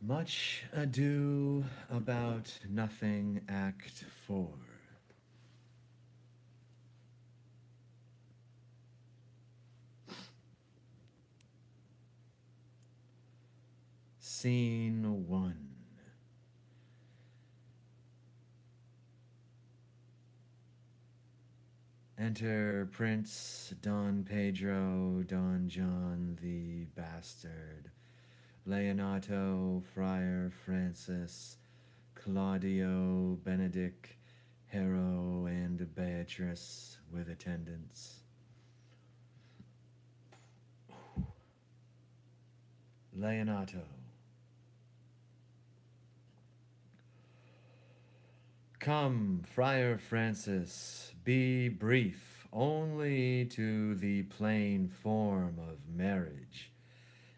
Much Ado About Nothing, Act 4. Scene 1. Enter Prince Don Pedro Don John the Bastard, Leonato Friar Francis, Claudio Benedict, Hero, and Beatrice with attendants. Leonato. Come, Friar Francis, be brief only to the plain form of marriage,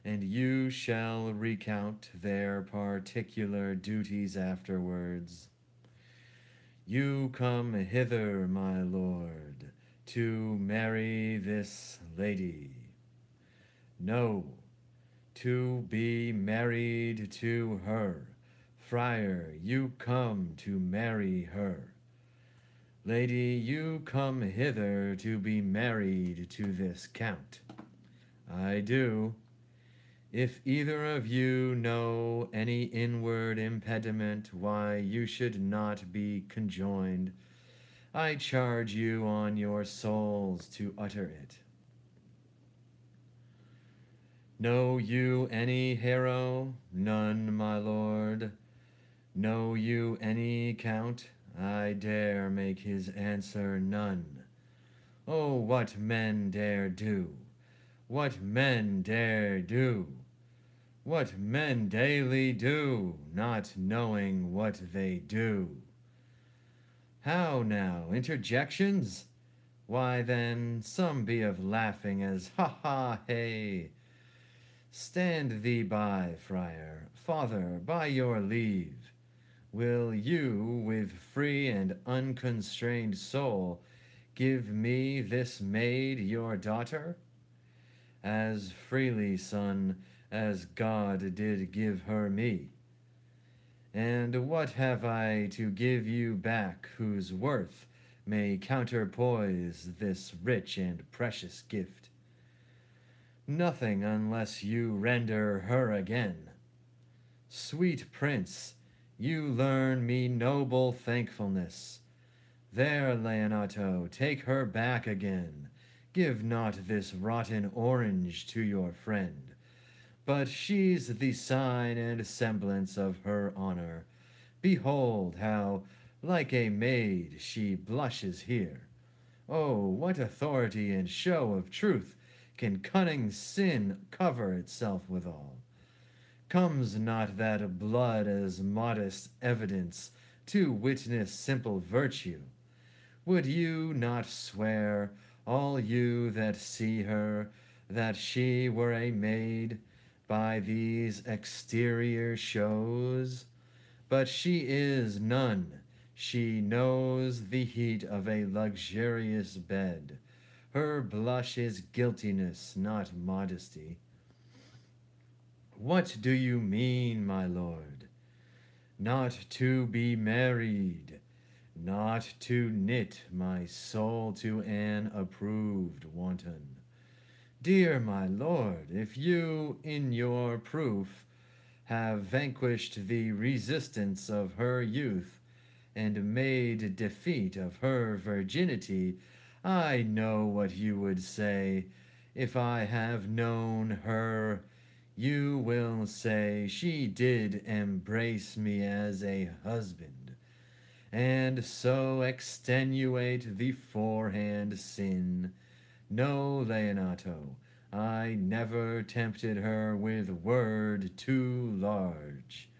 and you shall recount their particular duties afterwards. You come hither, my lord, to marry this lady. No, to be married to her. Friar, you come to marry her. Lady, you come hither to be married to this count. I do. If either of you know any inward impediment why you should not be conjoined, I charge you on your souls to utter it. Know you any hero? None, my lord. Know you any count? I dare make his answer none. Oh, what men dare do! What men dare do! What men daily do, not knowing what they do. How now, interjections? Why then, some be of laughing as ha ha hey. Stand thee by, friar, father, by your leave. Will you, with free and unconstrained soul, give me this maid your daughter? As freely, son, as God did give her me. And what have I to give you back whose worth may counterpoise this rich and precious gift? Nothing unless you render her again. Sweet prince, you learn me noble thankfulness. There, Leonato, take her back again. Give not this rotten orange to your friend. But she's the sign and semblance of her honor. Behold how, like a maid, she blushes here. Oh, what authority and show of truth can cunning sin cover itself withal? Comes not that blood as modest evidence to witness simple virtue? Would you not swear, all you that see her, that she were a maid by these exterior shows? But she is none. She knows the heat of a luxurious bed. Her blush is guiltiness, not modesty. What do you mean, my lord? Not to be married, not to knit my soul to an approved wanton. Dear my lord, if you, in your proof, have vanquished the resistance of her youth, and made defeat of her virginity, I know what you would say. If I have known her, you will say she did embrace me as a husband, and so extenuate the forehand sin. No, Leonato, I never tempted her with word too large,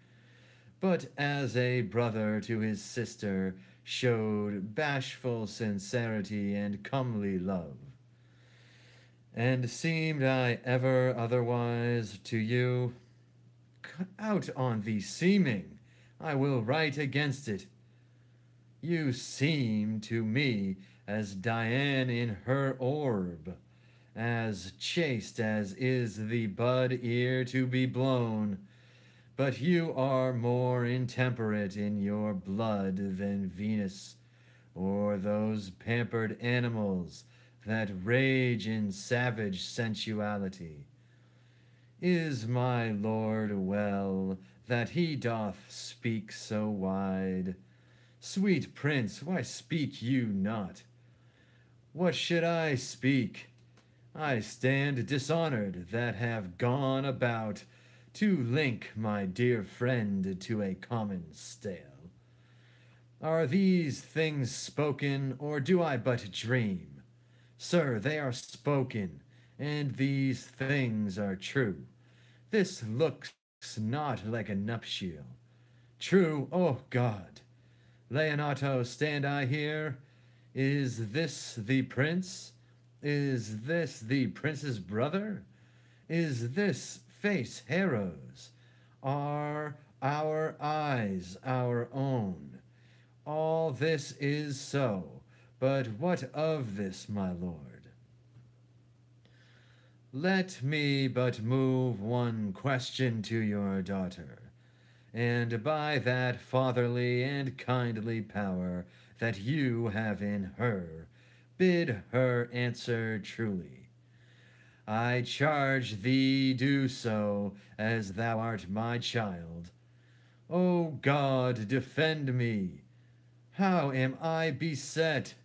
but as a brother to his sister showed bashful sincerity and comely love. And seemed I ever otherwise to you? Out on the seeming, I will write against it. You seem to me as Diane in her orb, as chaste as is the bud ear to be blown, but you are more intemperate in your blood than Venus, or those pampered animals that rage in savage sensuality. Is my lord well that he doth speak so wide? Sweet prince, why speak you not? What should I speak? I stand dishonored that have gone about to link my dear friend to a common stale. Are these things spoken, or do I but dream? Sir, they are spoken, and these things are true. This looks not like a nuptial. True, oh God! Leonato, stand I here? Is this the prince? Is this the prince's brother? Is this face Hero's? Are our eyes our own? All this is so, but what of this, my lord? Let me but move one question to your daughter, and by that fatherly and kindly power that you have in her, bid her answer truly. I charge thee do so, as thou art my child. O God, defend me! How am I beset?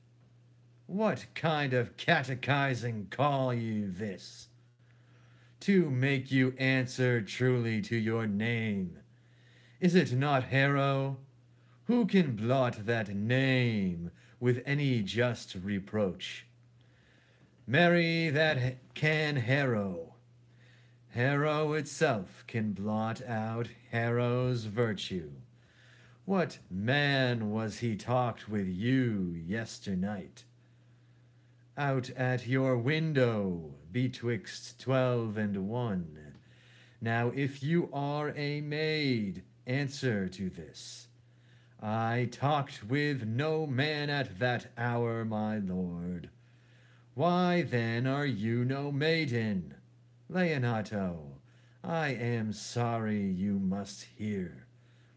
What kind of catechizing call you this? To make you answer truly to your name. Is it not Hero? Who can blot that name with any just reproach? Marry, that can Hero. Hero itself can blot out Hero's virtue. What man was he talked with you yesternight? Out at your window betwixt 12 and 1. Now if you are a maid, answer to this. I talked with no man at that hour, my lord. Why then are you no maiden? Leonato, I am sorry you must hear.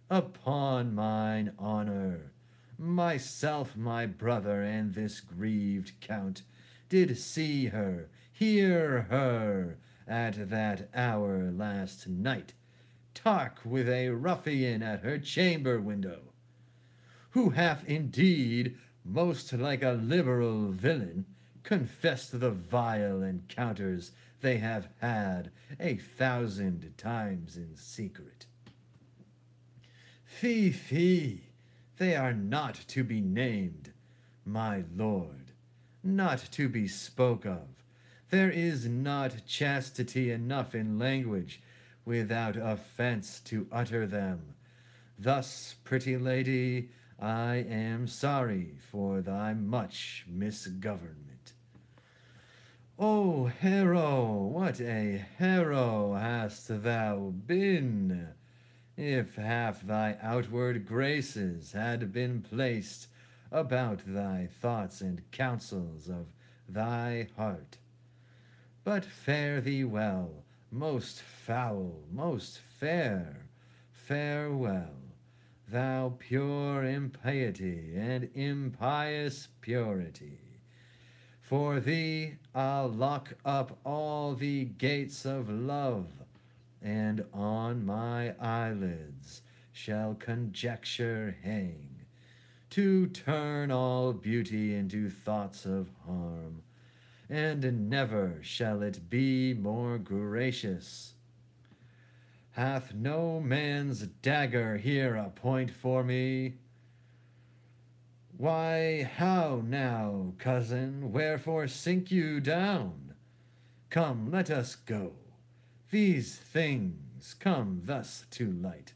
Upon mine honor, myself, my brother, and this grieved count did see her, hear her, at that hour last night, talk with a ruffian at her chamber window, who hath indeed, most like a liberal villain, confessed the vile encounters they have had 1,000 times in secret. Fie, fie, they are not to be named, my lord, not to be spoke of. There is not chastity enough in language without offense to utter them. Thus, pretty lady, I am sorry for thy much misgovernment. O Hero, what a hero hast thou been! If half thy outward graces had been placed about thy thoughts and counsels of thy heart. But fare thee well, most foul, most fair, farewell, thou pure impiety and impious purity. For thee I'll lock up all the gates of love, and on my eyelids shall conjecture hang, to turn all beauty into thoughts of harm, and never shall it be more gracious. Hath no man's dagger here a point for me? Why, how now, cousin, wherefore sink you down? Come, let us go. These things come thus to light.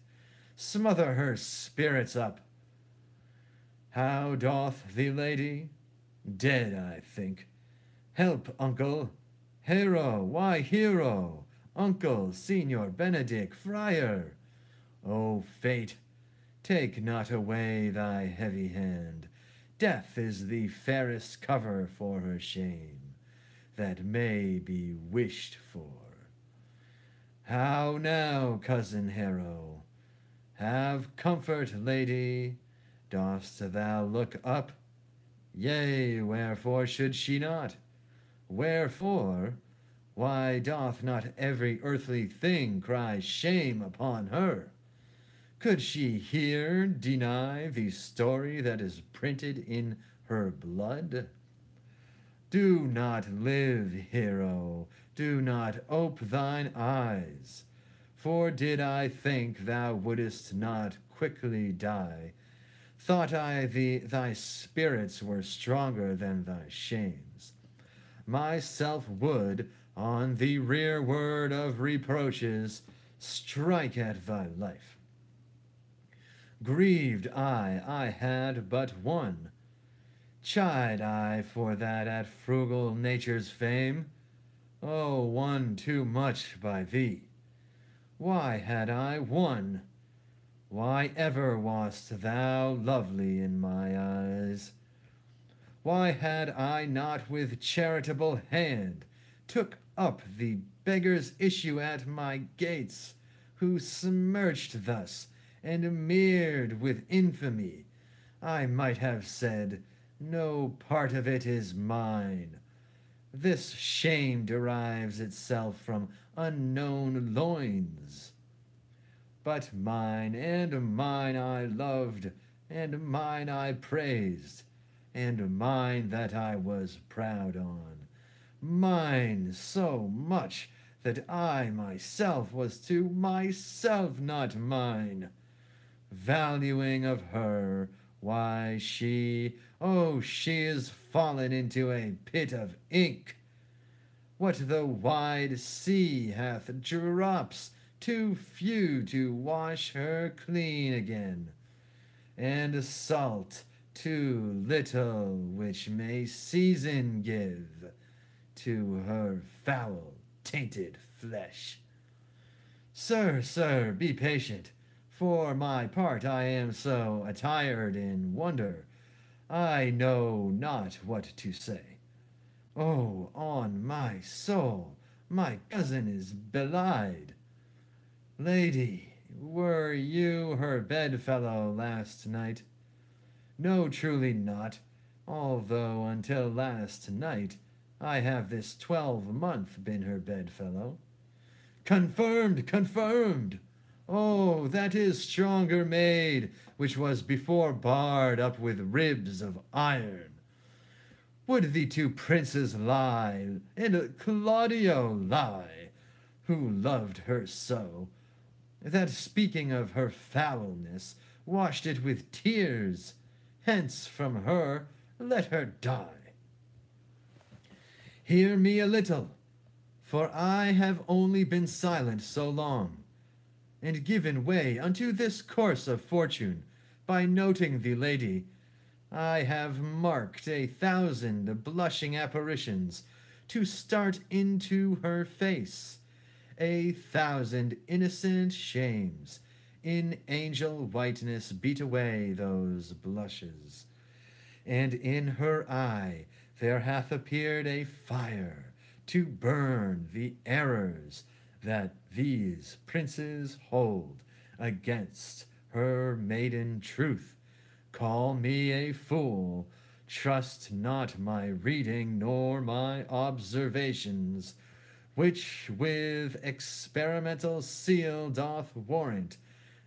Smother her spirits up. How doth the lady? Dead, I think. Help, uncle. Hero, why Hero? Uncle, Signor Benedick, friar. O fate, take not away thy heavy hand. Death is the fairest cover for her shame, that may be wished for. How now, cousin Hero? Have comfort, lady. Dost thou look up? Yea, wherefore should she not? Wherefore? Why doth not every earthly thing cry shame upon her? Could she here deny the story that is printed in her blood? Do not live, hero, do not ope thine eyes. For did I think thou wouldest not quickly die, thought I thy spirits were stronger than thy shames. Myself would, on the rearward of reproaches, strike at thy life. Grieved I had but one. Chide I for that at frugal nature's fame? Oh, one too much by thee. Why had I one? Why ever wast thou lovely in my eyes? Why had I not with charitable hand took up the beggar's issue at my gates, who smirched thus and mirrored with infamy? I might have said, no part of it is mine. This shame derives itself from unknown loins. But mine, and mine I loved, and mine I praised, and mine that I was proud on, mine so much that I myself was to myself not mine, valuing of her, why she, oh, she is fallen into a pit of ink. What the wide sea hath drops too few to wash her clean again, and salt too little which may season give to her foul tainted flesh. Sir, be patient. For my part, I am so attired in wonder, I know not what to say. Oh, on my soul, my cousin is belied. Lady, were you her bedfellow last night? No, truly not, although until last night I have this 12-month been her bedfellow. Confirmed, confirmed! Oh, that is stronger made, which was before barred up with ribs of iron. Would the two princes lie, and Claudio lie, who loved her so, that speaking of her foulness, washed it with tears? Hence from her, let her die. Hear me a little, for I have only been silent so long, and given way unto this course of fortune, by noting the lady, I have marked 1,000 blushing apparitions to start into her face, 1,000 innocent shames in angel whiteness beat away those blushes, and in her eye there hath appeared a fire to burn the errors that these princes hold against her maiden truth. Call me a fool, trust not my reading nor my observations, which with experimental seal doth warrant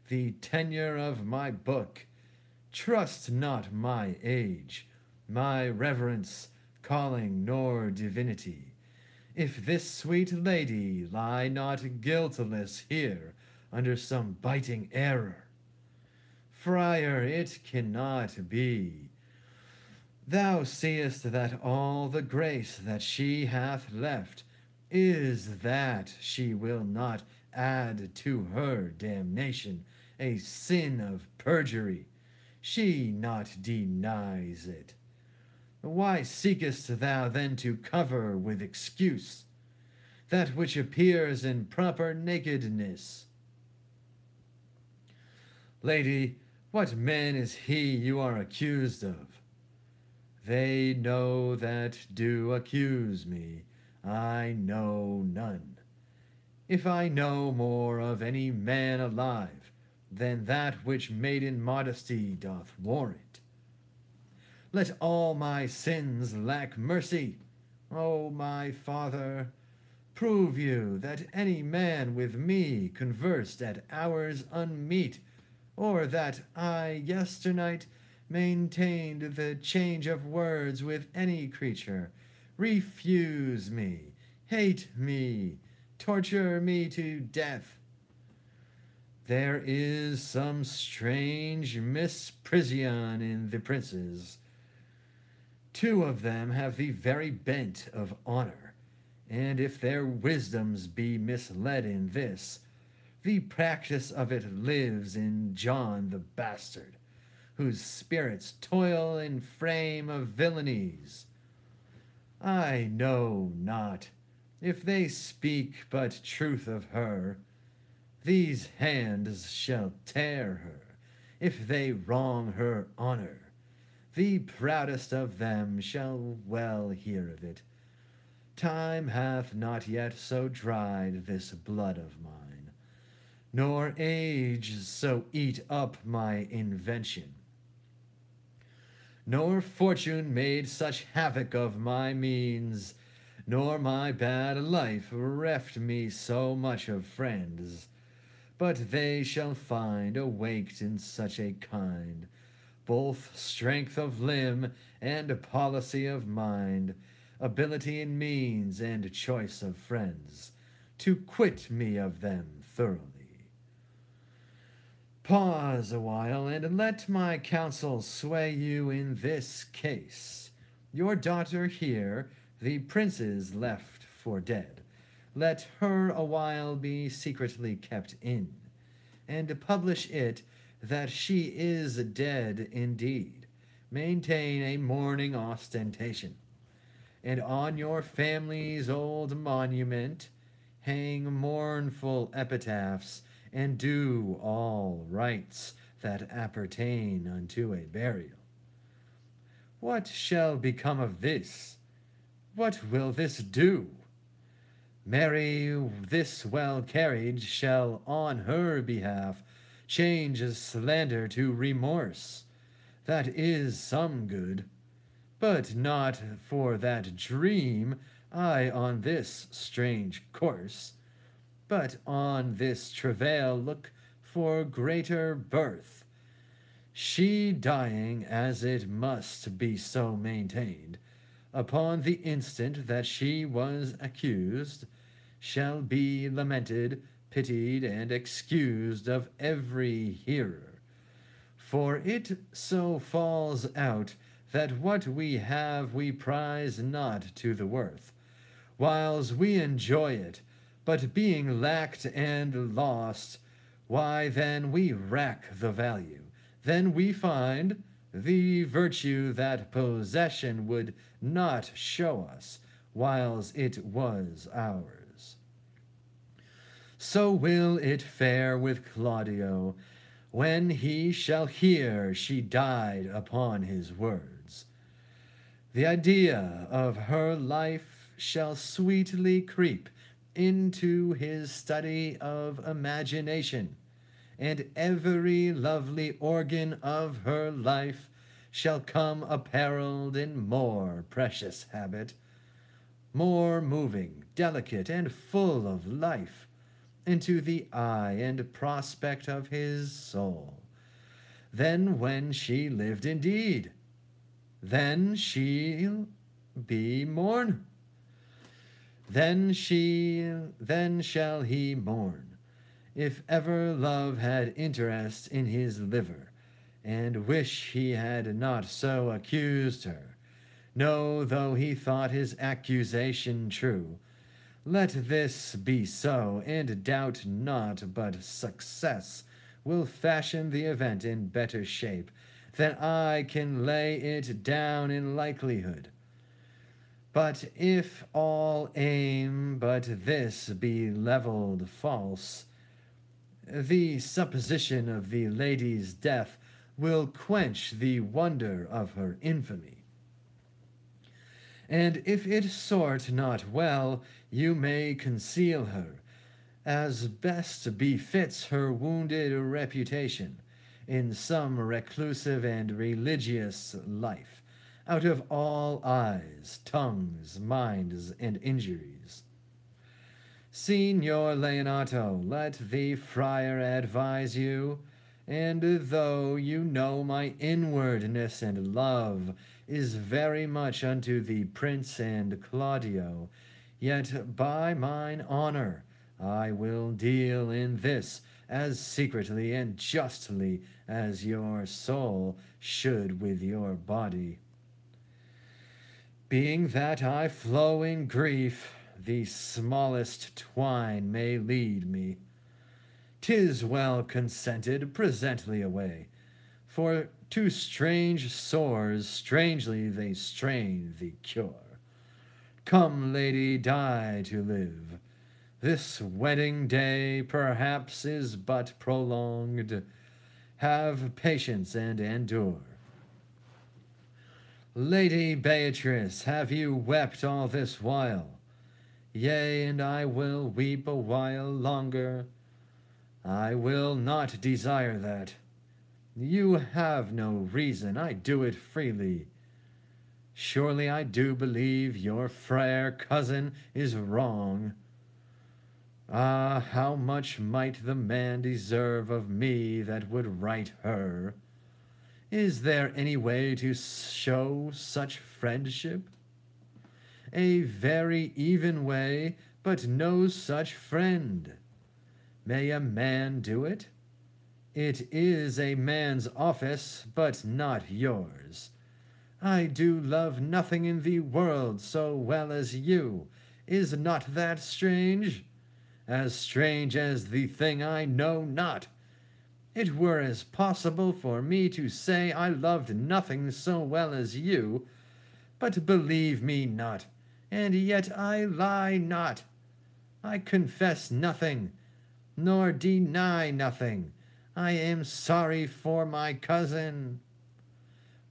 the tenure of my book. Trust not my age, my reverence, calling, nor divinity. If this sweet lady lie not guiltless here under some biting error, friar, it cannot be. Thou seest that all the grace that she hath left is that she will not add to her damnation a sin of perjury. She not denies it. Why seekest thou then to cover with excuse that which appears in proper nakedness? Lady, what man is he you are accused of? They know that do accuse me, I know none. if I know more of any man alive than that which maiden modesty doth warrant. Let all my sins lack mercy. O my father, prove you that any man with me conversed at hours unmeet, or that I yesternight maintained the change of words with any creature, refuse me, hate me, torture me to death. There is some strange misprision in the princes. Two of them have the very bent of honor, and if their wisdoms be misled in this, the practice of it lives in John the bastard, whose spirits toil in frame of villainies. I know not if they speak but truth of her. These hands shall tear her if they wrong her honor. The proudest of them shall well hear of it. Time hath not yet so dried this blood of mine, nor age so eat up my invention, nor fortune made such havoc of my means, nor my bad life reft me so much of friends, but they shall find awaked in such a kind both strength of limb and policy of mind, ability in means and choice of friends, to quit me of them thoroughly. Pause a while, and let my counsel sway you in this case. Your daughter here, the prince's left for dead. Let her a while be secretly kept in, and publish it that she is dead indeed. Maintain a mourning ostentation, and on your family's old monument hang mournful epitaphs, and do all rites that appertain unto a burial. What shall become of this? What will this do? Mary, this well carried, shall on her behalf change slander to remorse. That is some good. But not for that dream I on this strange course, but on this travail look for greater birth. She dying, as it must be so maintained, upon the instant that she was accused, shall be lamented, pitied, and excused of every hearer. For it so falls out that what we have we prize not to the worth, whiles we enjoy it, but being lacked and lost, why then we rack the value, then we find the virtue that possession would not show us, whiles it was ours. So will it fare with Claudio, when he shall hear she died upon his words. The idea of her life shall sweetly creep into his study of imagination, and every lovely organ of her life shall come apparelled in more precious habit, more moving, delicate, and full of life, into the eye and prospect of his soul, than when she lived indeed. Then she'll be mourn. Then shall he mourn, if ever love had interest in his liver, and wish he had not so accused her. No, though he thought his accusation true, let this be so, and doubt not but success will fashion the event in better shape than I can lay it down in likelihood. But if all aim but this be levelled false, the supposition of the lady's death will quench the wonder of her infamy. And if it sort not well, you may conceal her, as best befits her wounded reputation, in some reclusive and religious life, out of all eyes, tongues, minds, and injuries. Signor Leonato, let the friar advise you, and though you know my inwardness and love is very much unto the prince and Claudio, yet by mine honor I will deal in this as secretly and justly as your soul should with your body. Being that I flow in grief, the smallest twine may lead me. 'Tis well consented presently away, for to strange sores strangely they strain the cure. Come, lady, die to live. This wedding day perhaps is but prolonged. Have patience and endure. Lady Beatrice, have you wept all this while? Yea, and I will weep a while longer. I will not desire that. You have no reason, I do it freely. Surely I do believe your fair cousin is wrong. Ah, how much might the man deserve of me that would right her? Is there any way to show such friendship? A very even way, but no such friend. May a man do it? It is a man's office, but not yours. I do love nothing in the world so well as you. Is not that strange? As strange as the thing I know not. It were as possible for me to say I loved nothing so well as you, but believe me not, and yet I lie not. I confess nothing, nor deny nothing. I am sorry for my cousin.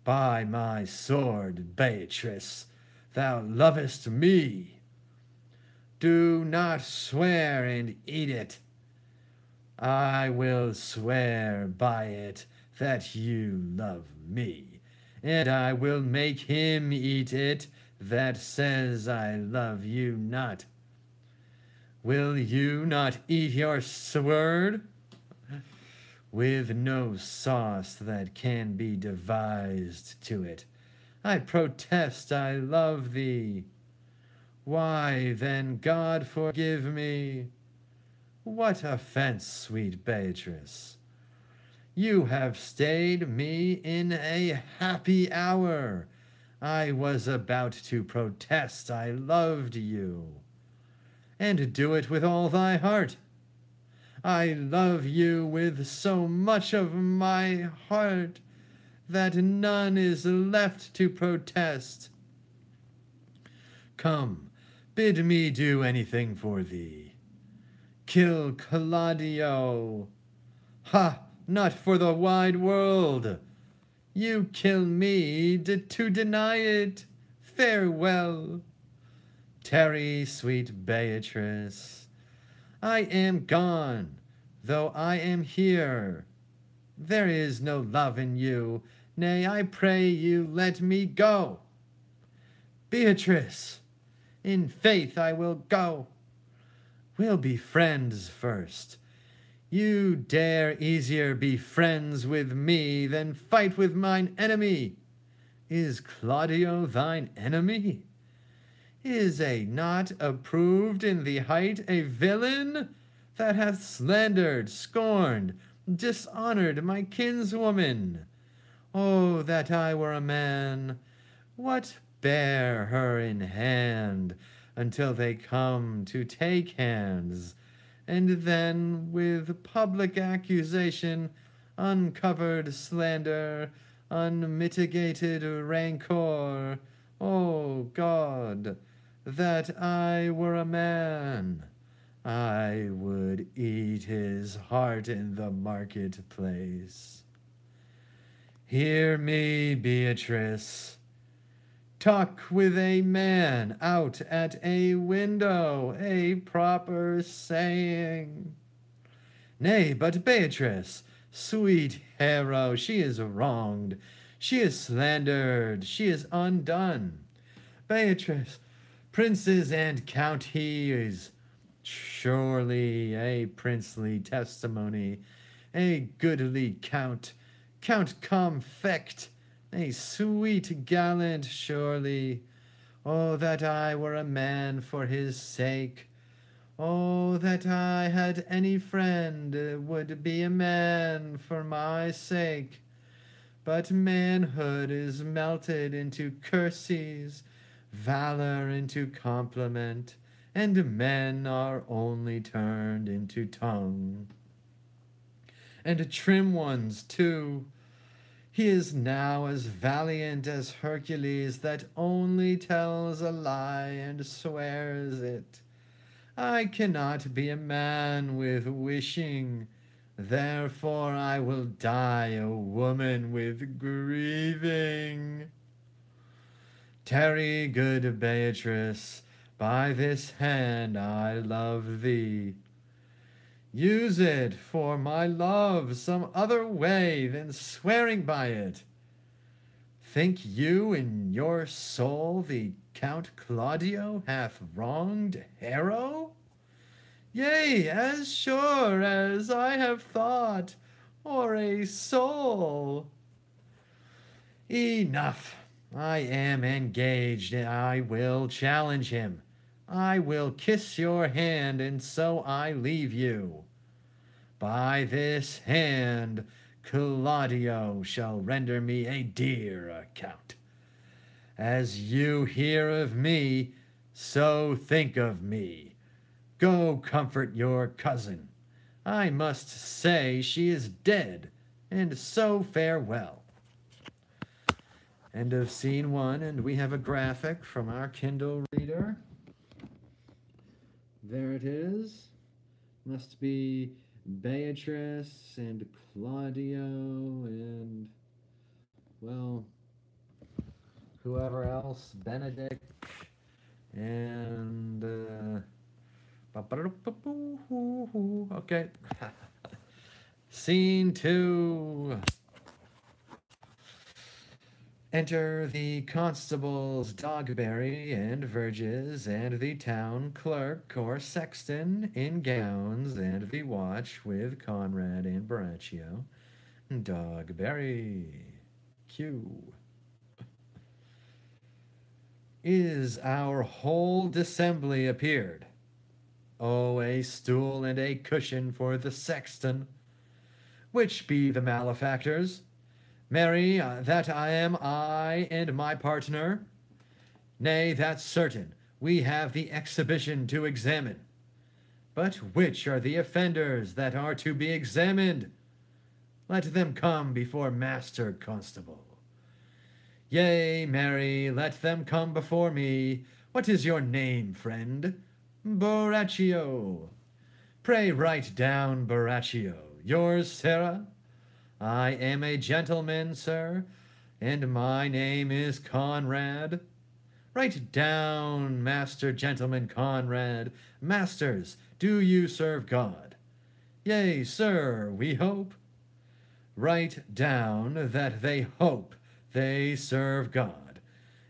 By my sword, Beatrice, thou lovest me. Do not swear and eat it. I will swear by it that you love me, and I will make him eat it that says I love you not. Will you not eat your sword? With no sauce that can be devised to it, I protest I love thee. Why then, God forgive me. What offense, sweet Beatrice? You have stayed me in a happy hour. I was about to protest I loved you. And do it with all thy heart. I love you with so much of my heart that none is left to protest. Come, bid me do anything for thee. Kill Claudio. Ha! Not for the wide world. You kill me to deny it. Farewell. Tarry, sweet Beatrice. I am gone, though I am here. There is no love in you. Nay, I pray you let me go. Beatrice, in faith I will go. We'll be friends first. You dare easier be friends with me than fight with mine enemy. Is Claudio thine enemy? Is a not approved in the height a villain that hath slandered, scorned, dishonored my kinswoman? Oh, that I were a man! What bear her in hand until they come to take hands, and then with public accusation, uncovered slander, unmitigated rancor, O God, that I were a man, I would eat his heart in the marketplace. Hear me, Beatrice. Talk with a man out at a window, a proper saying. Nay, but Beatrice, sweet hero, she is wronged, she is slandered, she is undone. Beatrice, princes and counties, surely a princely testimony, a goodly count, Count Comfect, a sweet gallant surely. Oh, that I were a man for his sake. Oh, that I had any friend would be a man for my sake. But manhood is melted into curses, valor into compliment, and men are only turned into tongue. And trim ones, too. He is now as valiant as Hercules that only tells a lie and swears it. I cannot be a man with wishing, therefore I will die a woman with grieving. Tarry, good Beatrice, by this hand I love thee. Use it for my love some other way than swearing by it. Think you in your soul the Count Claudio hath wronged Hero? Yea, as sure as I have thought, or a soul. Enough. I am engaged, and I will challenge him. I will kiss your hand, and so I leave you. By this hand, Claudio shall render me a dear account. As you hear of me, so think of me. Go comfort your cousin. I must say she is dead, and so farewell. End of scene 1, and we have a graphic from our Kindle reader. There it is. Must be Beatrice and Claudio and, well, whoever else, Benedict, and, okay. Scene 2. Enter the constables Dogberry and Verges and the town clerk or sexton in gowns and the watch with Conrad and Baraccio. Dogberry. Cue. Is our whole dissembly appeared? Oh, a stool and a cushion for the sexton. Which be the malefactors? Marry, that I am I and my partner. Nay, that's certain. We have the exhibition to examine. But which are the offenders that are to be examined? Let them come before Master Constable. Yea, marry, let them come before me. What is your name, friend? Baraccio. Pray write down Baraccio. Yours, Sarah? I am a gentleman, sir, and my name is Conrad. Write down, Master Gentleman Conrad. Masters, do you serve God? Yea, sir, we hope. Write down that they hope they serve God,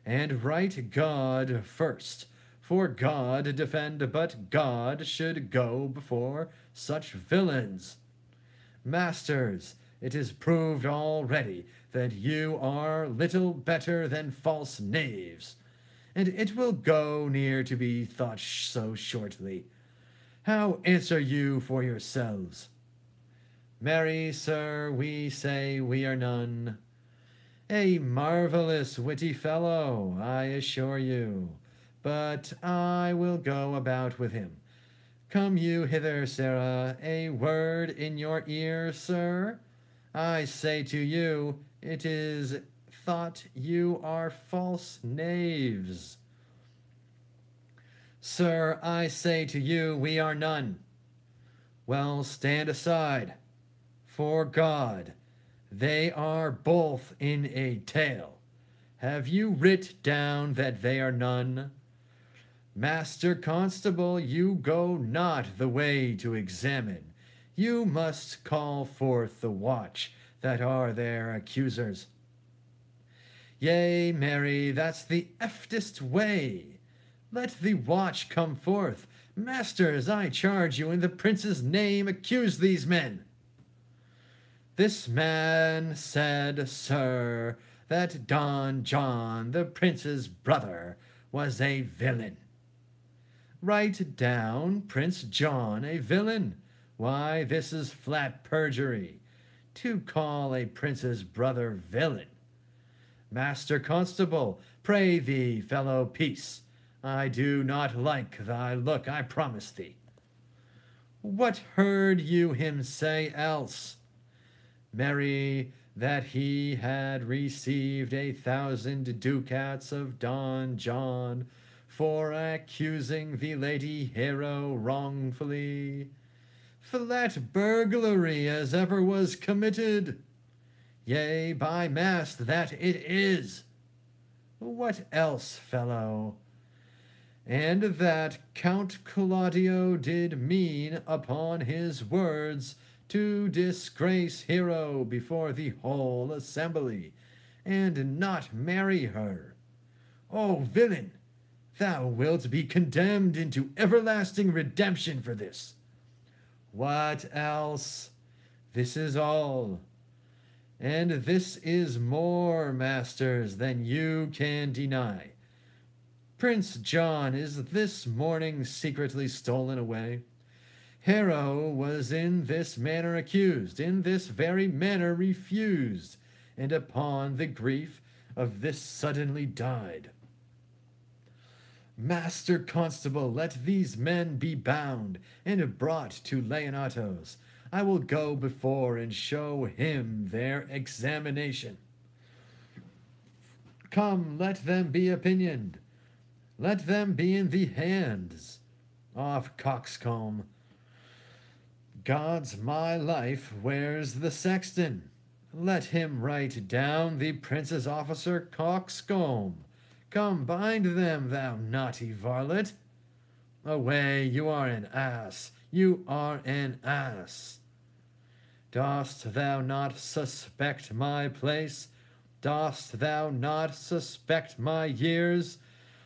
and write God first, for God defend, but God should go before such villains. Masters, it is proved already that you are little better than false knaves, and it will go near to be thought so shortly. How answer you for yourselves? Marry, sir, we say we are none. A marvelous witty fellow, I assure you, but I will go about with him. Come you hither, Sarah, a word in your ear, sir. I say to you, it is thought you are false knaves. Sir, I say to you, we are none. Well, stand aside. For God, they are both in a tale. Have you writ down that they are none? Master Constable, you go not the way to examine. You must call forth the watch that are their accusers. Yea, marry, that's the eftest way. Let the watch come forth. Masters, I charge you in the prince's name, accuse these men. This man said, sir, that Don John, the prince's brother, was a villain. Write down Prince John a villain. Why, this is flat perjury, to call a prince's brother villain. Master Constable, pray thee, fellow, peace. I do not like thy look, I promise thee. What heard you him say else? Marry, that he had received 1,000 ducats of Don John for accusing the Lady Hero wrongfully. Flat burglary as ever was committed. Yea, by mass, that it is. What else, fellow? And that Count Claudio did mean upon his words to disgrace Hero before the whole assembly, and not marry her. O villain, thou wilt be condemned into everlasting redemption for this. What else? This is all. And this is more, masters, than you can deny. Prince John is this morning secretly stolen away. Hero was in this manner accused, in this very manner refused, and upon the grief of this suddenly died. Master Constable, let these men be bound and brought to Leonatos. I will go before and show him their examination. Come, let them be opinioned. Let them be in the hands of Coxcomb. God's my life, where's the sexton? Let him write down the prince's officer Coxcomb. Come, bind them, thou naughty varlet. Away, you are an ass, you are an ass. Dost thou not suspect my place? Dost thou not suspect my years?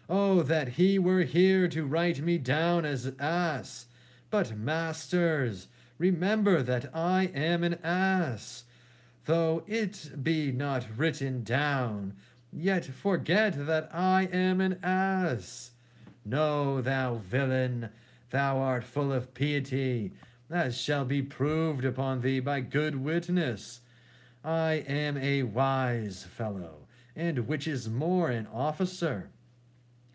Oh, that he were here to write me down as ass. But masters, remember that I am an ass. Though it be not written down, yet forget that I am an ass. No, thou villain, thou art full of piety, as shall be proved upon thee by good witness. I am a wise fellow, and which is more, an officer,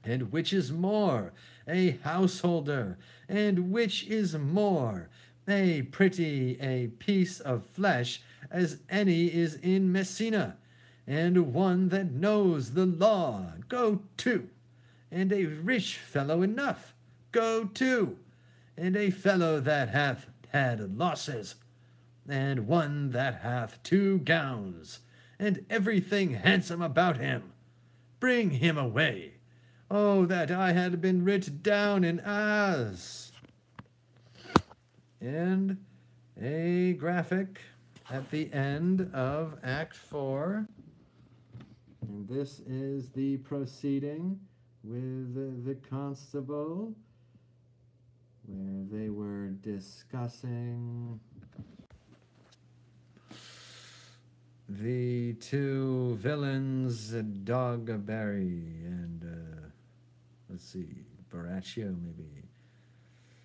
and which is more, a householder, and which is more, a pretty a piece of flesh as any is in Messina, and one that knows the law. Go to. And a rich fellow enough. Go to. And a fellow that hath had losses, and one that hath 2 gowns, and everything handsome about him. Bring him away. Oh, that I had been writ down in ass. And a graphic at the end of Act 4. And this is the proceeding with the constable, where they were discussing the 2 villains, Dogberry and, let's see, Baraccio maybe.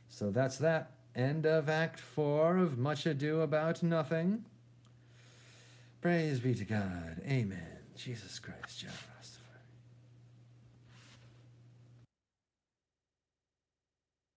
So that's that. End of Act 4 of Much Ado About Nothing. Praise be to God. Amen. Jesus Christ, Jah Rastafari.